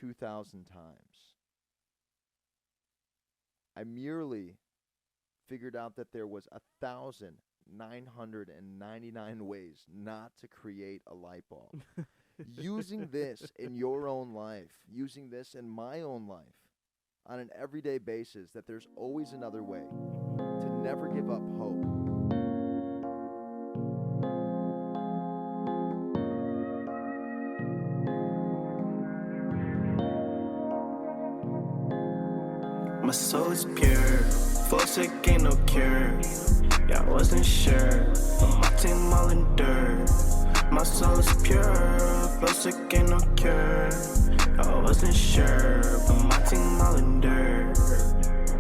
2,000 times. I merely figured out that there was 1,999 ways not to create a light bulb. Using this in your own life, using this in my own life on an everyday basis, that there's always another way, to never give up hope. My soul is pure, full sick ain't no cure. Yeah, I wasn't sure, but my team all endured. My soul is pure, full sick ain't no cure. I wasn't sure, but my team all endured.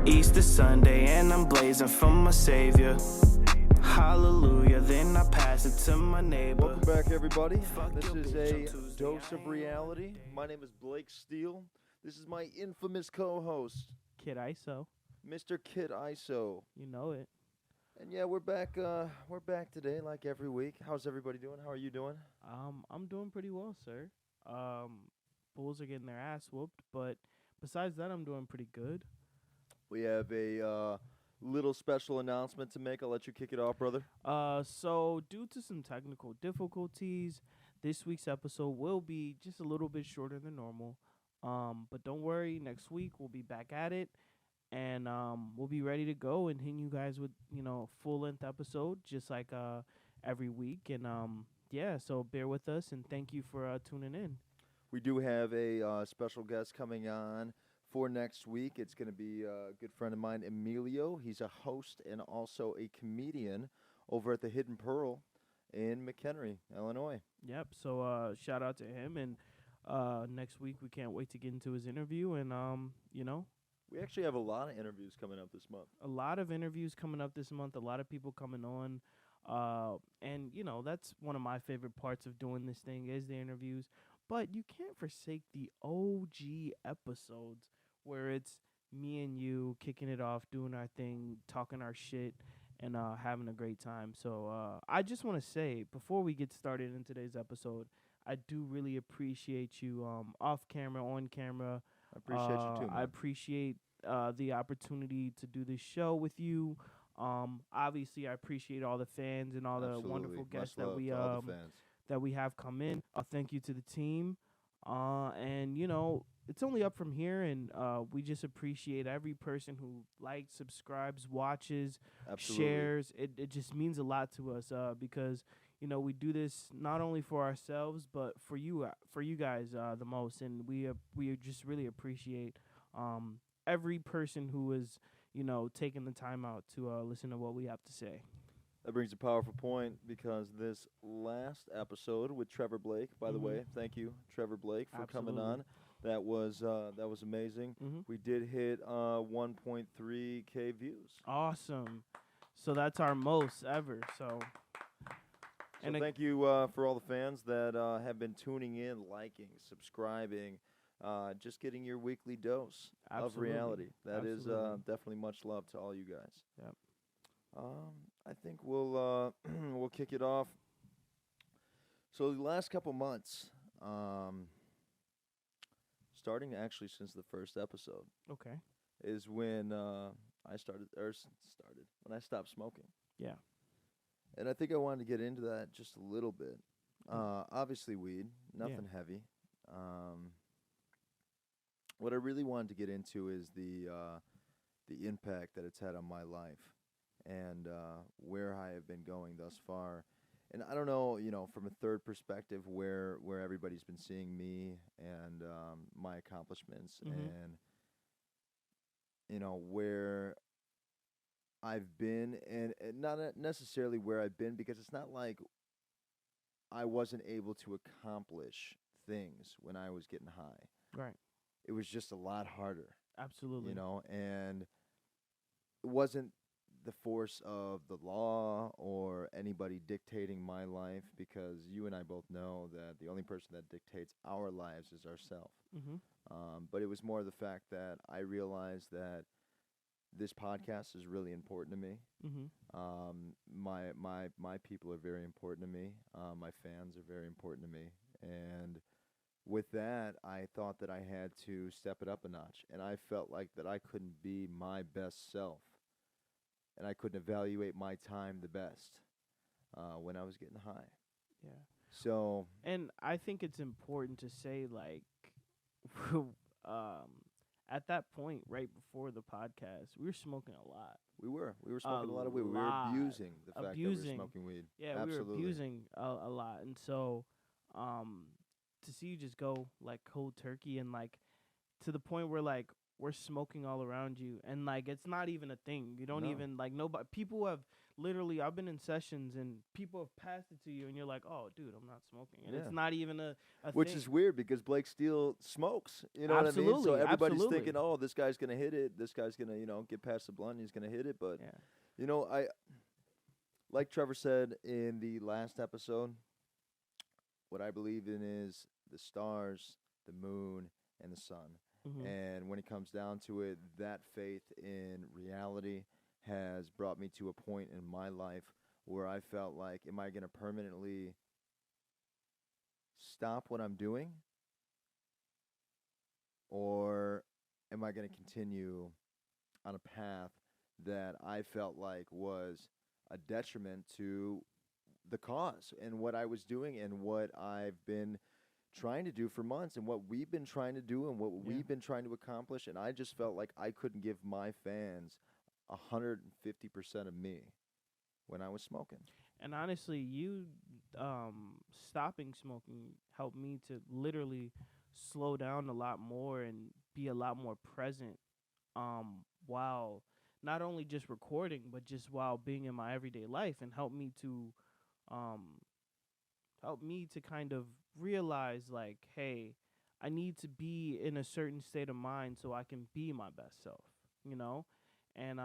Easter Sunday and I'm blazing for my savior. Hallelujah, then I pass it to my neighbor. Welcome back, everybody. This is a dose of reality. My name is Blake Steele. This is my infamous co-host, Kid ISO. Mr. Kid ISO. You know it. And yeah, we're back today like every week. How's everybody doing? How are you doing? I'm doing pretty well, sir. Bulls are getting their ass whooped, but besides that, I'm doing pretty good. We have a little special announcement to make. I'll let you kick it off, brother. So due to some technical difficulties, this week's episode will be just a little bit shorter than normal. But don't worry, next week we'll be back at it, and we'll be ready to go and hit you guys with, full-length episode just like every week. And yeah, so bear with us and thank you for tuning in. We do have a special guest coming on for next week. It's going to be a good friend of mine, Emilio. He's a host and also a comedian over at the Hidden Pearl in McHenry, Illinois. Yep. So shout out to him, and next week we can't wait to get into his interview. And we actually have a lot of interviews coming up this month. A lot of interviews coming up this month. A lot of people coming on. And that's one of my favorite parts of doing this thing is the interviews. But you can't forsake the OG episodes where it's me and you kicking it off, doing our thing, talking our shit, and having a great time. So I just want to say, before we get started in today's episode, I do really appreciate you off camera, on camera. I appreciate you too, man. I appreciate the opportunity to do this show with you. Obviously, I appreciate all the fans and all the wonderful guests that we have come in. Thank you to the team. And it's only up from here, and we just appreciate every person who likes, subscribes, watches, shares. It just means a lot to us because we do this not only for ourselves but for you guys the most, and we just really appreciate every person who is taking the time out to listen to what we have to say. That brings a powerful point, because this last episode with Trevor Blake, by the way, thank you, Trevor Blake, for coming on. That was amazing. We did hit 1.3K views. Awesome. So that's our most ever. So thank you for all the fans that have been tuning in, liking, subscribing, just getting your weekly dose of reality. That is definitely much love to all you guys. Yep. I think we'll we'll kick it off. So the last couple months, starting actually since the first episode, okay, is when I started when I stopped smoking. Yeah. And I think I wanted to get into that just a little bit. Obviously weed, nothing heavy. What I really wanted to get into is the impact that it's had on my life, and where I have been going thus far. And I don't know, from a third perspective, where everybody's been seeing me and my accomplishments, and where I've been, and not necessarily where I've been, because it's not like I wasn't able to accomplish things when I was getting high. Right. It was just a lot harder. Absolutely. And it wasn't the force of the law or anybody dictating my life, because you and I both know that the only person that dictates our lives is ourselves. But it was more the fact that I realized that this podcast is really important to me. My people are very important to me. My fans are very important to me. And with that, I thought that I had to step it up a notch, and I felt like that I couldn't be my best self, and I couldn't evaluate my time the best when I was getting high. Yeah. So, and I think it's important to say, like, um, at that point, right before the podcast, we were smoking a lot. we were smoking a lot of weed. We were abusing the fact that we were smoking weed. Yeah, Absolutely. we were abusing a lot, and so, to see you just go like cold turkey and like to the point where like we're smoking all around you, and like it's not even a thing. You don't No. even like nobody. People have literally. I've been in sessions and people have passed it to you, and you're like, "Oh, dude, I'm not smoking," and it's not even a Which thing. is weird because Blake Steele smokes. You know what I mean? So everybody's thinking, "Oh, this guy's gonna hit it. This guy's gonna, get past the blunt. He's gonna hit it." But I like Trevor said in the last episode. What I believe in is the stars, the moon, and the sun. Mm-hmm. And when it comes down to it, that faith in reality has brought me to a point in my life where I felt like, am I going to permanently stop what I'm doing? Or am I going to continue on a path that I felt like was a detriment to the cause and what I was doing and what I've been trying to do for months and what we've been trying to do and what we've been trying to accomplish, and I just felt like I couldn't give my fans 150% of me when I was smoking. And honestly, you stopping smoking helped me to literally slow down a lot more and be a lot more present while not only just recording but just while being in my everyday life, and help me to kind of realize like, hey, I need to be in a certain state of mind so I can be my best self, and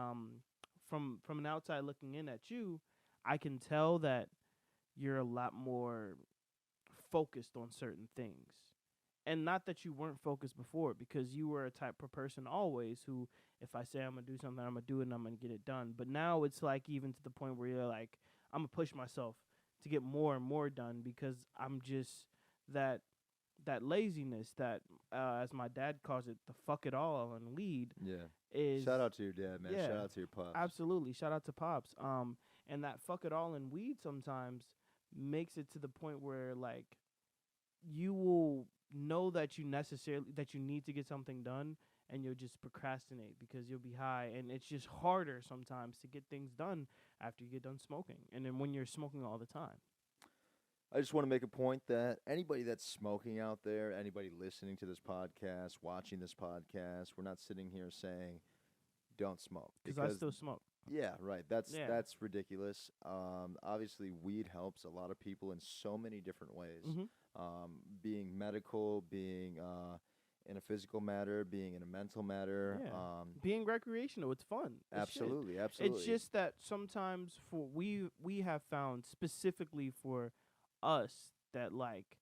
from an outside looking in at you, I can tell that you're a lot more focused on certain things. And not that you weren't focused before, because you were a type of person always who, if I say I'm going to do something, I'm going to do it and I'm going to get it done. But now it's like even to the point where you're like, I'm going to push myself to get more and more done, because I'm just that laziness that, as my dad calls it, the fuck it all on weed. Yeah. Is shout out to your dad, man. Yeah, shout out to your pops. Absolutely. Shout out to pops. And that fuck it all in weed sometimes makes it to the point where like you will know that you need to get something done, and you'll just procrastinate because you'll be high, and it's just harder sometimes to get things done after you get done smoking, and then when you're smoking all the time. I just want to make a point that anybody that's smoking out there, anybody listening to this podcast, watching this podcast, we're not sitting here saying don't smoke. Because I still smoke. Yeah, right. That's ridiculous. Obviously, weed helps a lot of people in so many different ways. Mm-hmm. Being medical, being in a physical matter, being in a mental matter. Being recreational, it's fun. Absolutely. It's just that sometimes we have found specifically for us that like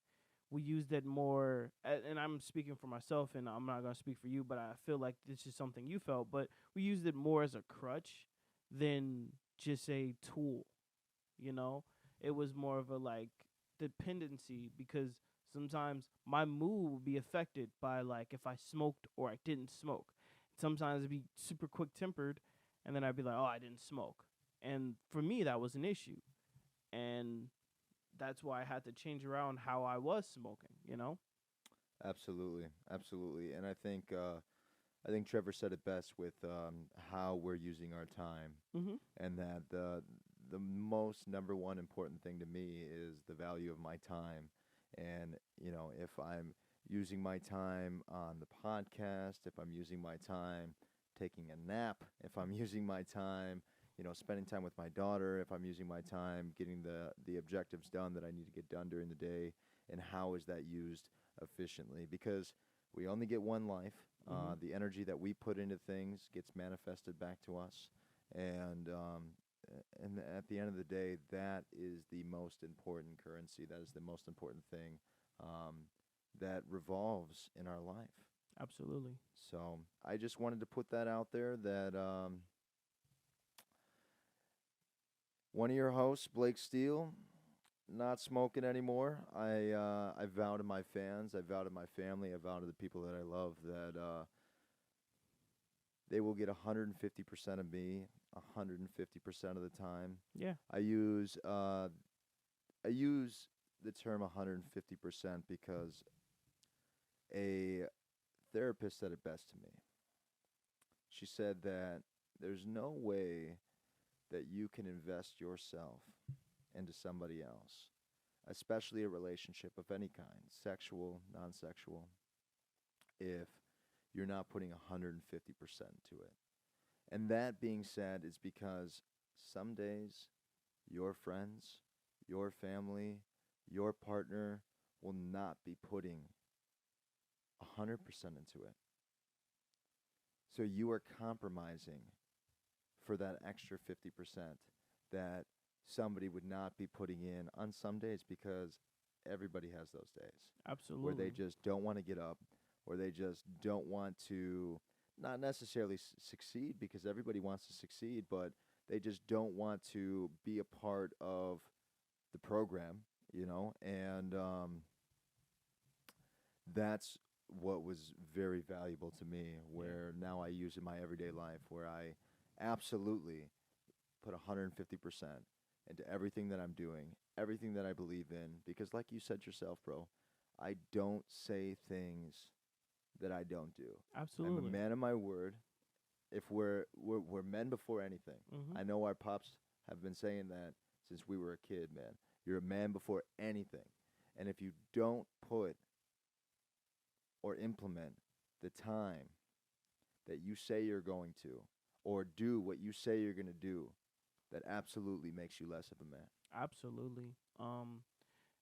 we used it more, and I'm speaking for myself, and I'm not going to speak for you, but I feel like this is something you felt, but we used it more as a crutch than just a tool, It was more of a like dependency, because sometimes my mood would be affected by like if I smoked or I didn't smoke. Sometimes I'd be super quick tempered, and then I'd be like, oh, I didn't smoke. And for me, that was an issue. And that's why I had to change around how I was smoking, Absolutely. And I think Trevor said it best with how we're using our time, and that the most number one important thing to me is the value of my time. And if I'm using my time on the podcast, if I'm using my time taking a nap, if I'm using my time spending time with my daughter, if I'm using my time getting the objectives done that I need to get done during the day, and how is that used efficiently? Because we only get one life. The energy that we put into things gets manifested back to us, and at the end of the day, that is the most important currency. That is the most important thing that revolves in our life. Absolutely. So I just wanted to put that out there, that one of your hosts, Blake Steele, not smoking anymore. I vow to my fans, I vow to my family, I vow to the people that I love that they will get 150% of me 150% of the time. Yeah. I use the term 150% because a therapist said it best to me. She said that there's no way that you can invest yourself into somebody else, especially a relationship of any kind, sexual, non-sexual, if you're not putting 150% to it. And that being said, it's because some days your friends, your family, your partner will not be putting 100% into it. So you are compromising for that extra 50% that somebody would not be putting in on some days, because everybody has those days. Absolutely. Where they just don't want to get up, or they just don't want to not necessarily succeed, because everybody wants to succeed, but they just don't want to be a part of the program, you know, and that's what was very valuable to me, where now I use in my everyday life, where I absolutely put 150% into everything that I'm doing, everything that I believe in, because like you said yourself, bro, I don't say things that I don't do. Absolutely. I'm a man of my word. If we're men before anything. Mm-hmm. I know our pops have been saying that since we were a kid, man. You're a man before anything. And if you don't put or implement the time that you say you're going to, or do what you say you're going to do, that absolutely makes you less of a man. Absolutely.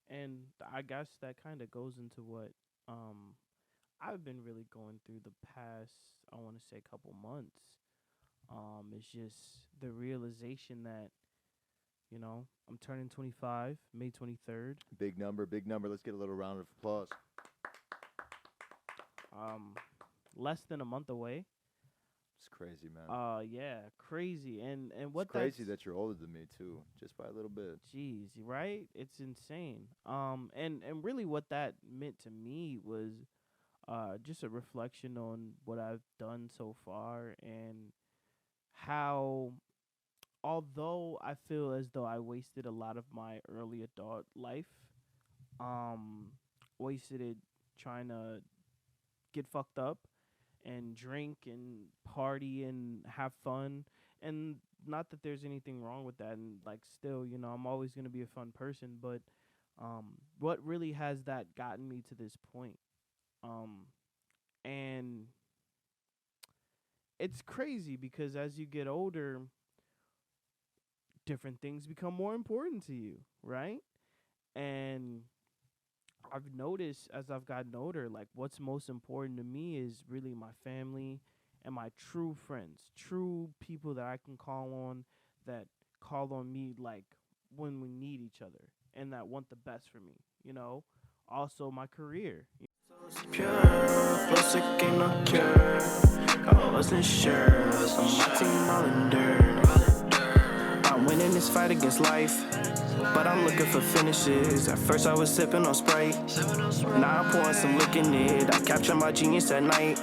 And I guess that kind of goes into what I've been really going through the past, I want to say, couple months. It's just the realization that, you know, I'm turning 25, May 23rd. Big number, big number. Let's get a little round of applause. Less than a month away. It's crazy, man. Yeah, crazy. And what it's crazy that you're older than me too, just by a little bit. Jeez, right? It's insane. And really what that meant to me was just a reflection on what I've done so far, and how, although I feel as though I wasted a lot of my early adult life, wasted it trying to get fucked up and drink and party and have fun. And not that there's anything wrong with that, and like, still, you know, I'm always going to be a fun person, but what really has that gotten me to this point? And it's crazy because as you get older, different things become more important to you, right? And I've noticed as I've gotten older, like, what's most important to me is really my family and my true friends, true people that I can call on, that call on me like when we need each other, and that want the best for me, you know? Also my career. Pure, flow sick, ain't no cure. I wasn't sure, so my team all endured. I'm winning this fight against life, but I'm looking for finishes. At first I was sipping on Sprite, now I'm pouring some lick in it. I capture my genius at night,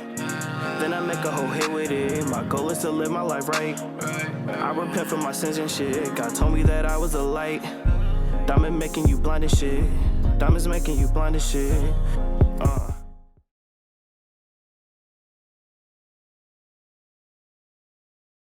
then I make a whole hit with it. My goal is to live my life right. I repent for my sins and shit. God told me that I was a light. Diamond making you blind as shit. Diamonds making you blind as shit.